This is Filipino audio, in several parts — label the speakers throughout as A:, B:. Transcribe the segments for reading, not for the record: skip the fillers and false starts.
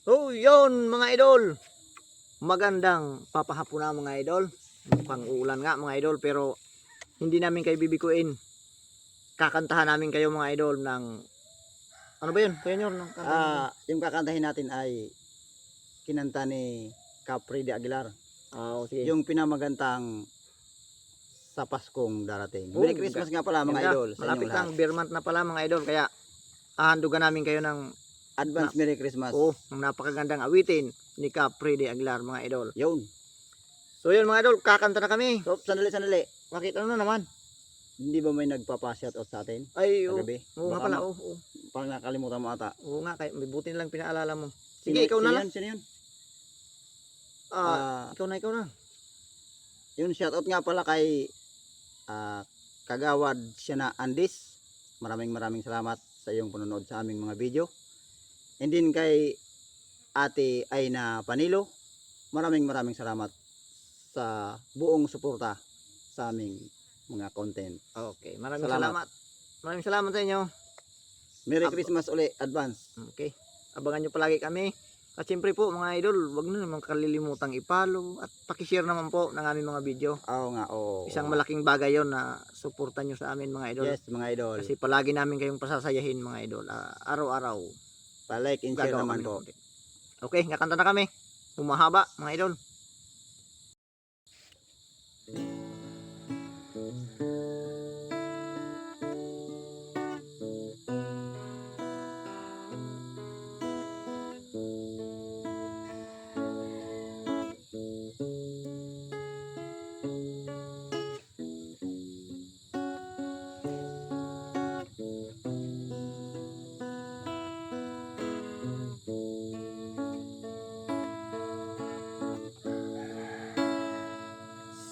A: Oh, yun mga idol. Magandang papahapon na mga idol. Mukhang uulan nga mga idol pero hindi namin kayo bibikuin. Kakantahan namin kayo mga idol ng ano ba yun? Kuya Nyor, ng kanta
B: Yung kakantahin natin ay kinanta ni Capri de Aguilar.
A: sige.
B: Yung pinamagantang sa Paskong darating.
A: Oh,
B: Merry Christmas nga pala mga
A: ganda.
B: idol sa
A: Malapit
B: inyong lahat.
A: lang beer month na pala mga idol kaya ahandugan namin kayo ng
B: Advance Merry Christmas.
A: ng napakagandang awitin ni Capri de Aguilar mga idol.
B: Yun.
A: So yun mga idol, kakanta na kami.
B: So, sandali.
A: Bakit ano na naman?
B: Hindi ba may nagpapa-shoutout sa atin?
A: Ay,
B: Kagabi?
A: oo nga
B: Baka
A: pala,
B: Parang nakalimutan mo ata.
A: Oo nga, kay may buti lang pinaalala mo. Sige, ikaw na lang.
B: Sino yun?
A: Ikaw na.
B: Yun, shoutout nga pala kay Kagawad siya na Andis. Maraming salamat sa iyong panonood sa aming mga video. And din kay Ate Aina Panilo. Maraming salamat sa buong suporta sa aming mga content.
A: Okay, maraming salamat. Maraming salamat sa inyo.
B: Merry Christmas uli, advance.
A: Okay, abangan nyo palagi kami. At siyempre po mga idol, wag na naman kalilimutang ipalo at pakishare naman po ng aming mga video. Isang malaking bagay yon na suportan nyo sa amin mga idol.
B: Yes, mga idol.
A: Kasi palagi namin kayong pasasayahin mga idol. Araw-araw.
B: Pa-like and share
A: Gagawa
B: naman
A: kami
B: po.
A: ng content. Okay, kakanta na kami. Humahaba mga idol.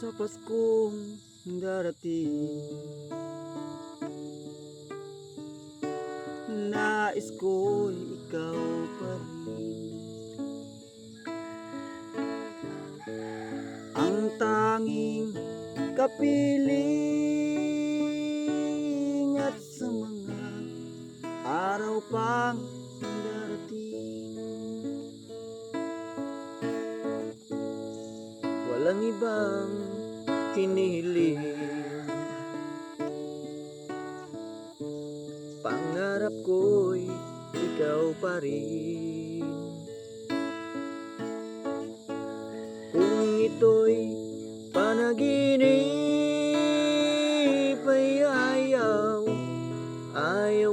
B: Sa Paskong darating, nais ko'y ikaw pa rin ang tanging kapiling, at sa mga araw pang darating,
A: Walang ibang hinihiling, pangarap ko'y ikaw pa rin. Kung ito'y panaginip ay ayaw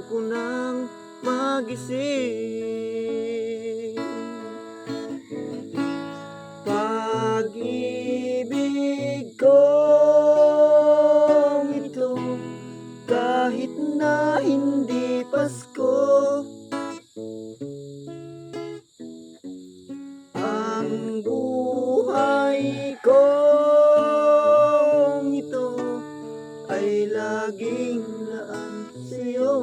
A: ko nang magising.
B: Pag-ibig kong ito, kahit na hindi Pasko, ang buhay kong ito ay laging laan sa'yo.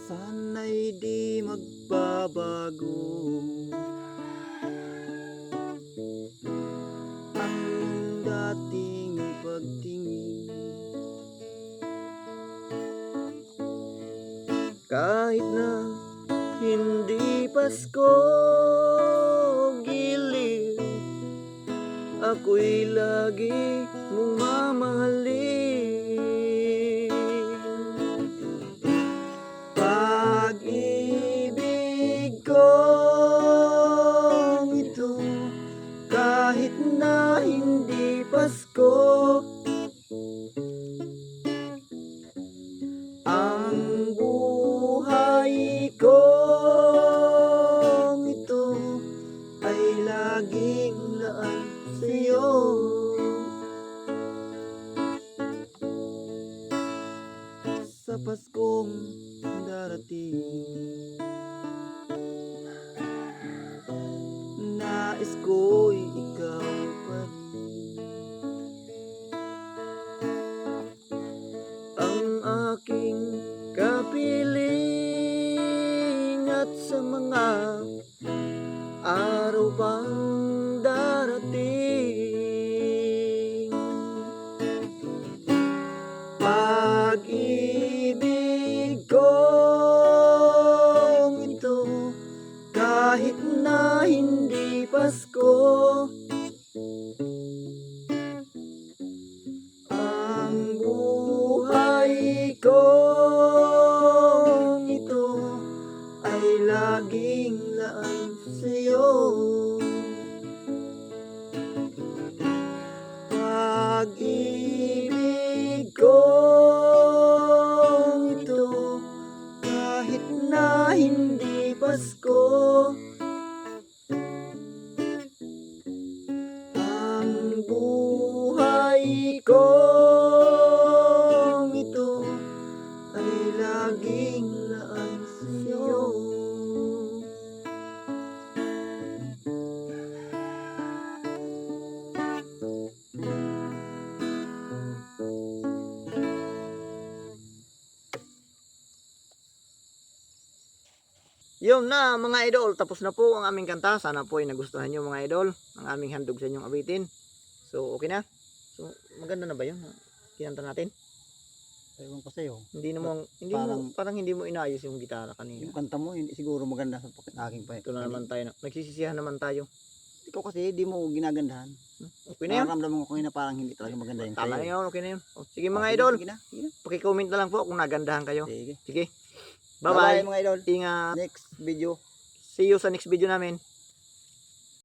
B: Sana'y di magbabago ang dating pagtingin,
A: Kahit na hindi Pasko, giliw, ako'y lagi mong mamahalin.
B: Pag-ibig kong ito, kahit na hindi Pasko, ang buhay kong ito ay laging laan sa'yo. Sa Paskong darating, nais ko'y ikaw pa rin
A: Ang aking kapiling, at sa mga araw pang darating.
B: Pag-ibig ko
A: Yun na mga idol, tapos na po ang aming kanta. Sana po ay nagustuhan nyo mga idol ang aming handog sa inyong awitin. So okay na. So maganda na ba yun? Kinanta natin.
B: Ewan ko sa'yo.
A: Parang hindi mo inayos yung gitara kanina.
B: Yung kanta mo, hindi siguro maganda sa aking pa.
A: Ito na naman tayo. Nagsisisihan naman tayo.
B: Ikaw kasi, di mo ginagandahan.
A: Okay na yun.
B: Nararamdaman ko na parang hindi talaga maganda yung
A: Tama na
B: sa'yo.
A: yun, okay na yun. O, sige mga idol,
B: Sige na, sige na.
A: paki-comment na lang po kung nagandahan kayo.
B: Sige.
A: Sige.
B: Bye-bye
A: Bye-bye.
B: mga idol.
A: Ingat.
B: Next video.
A: See you sa next video namin.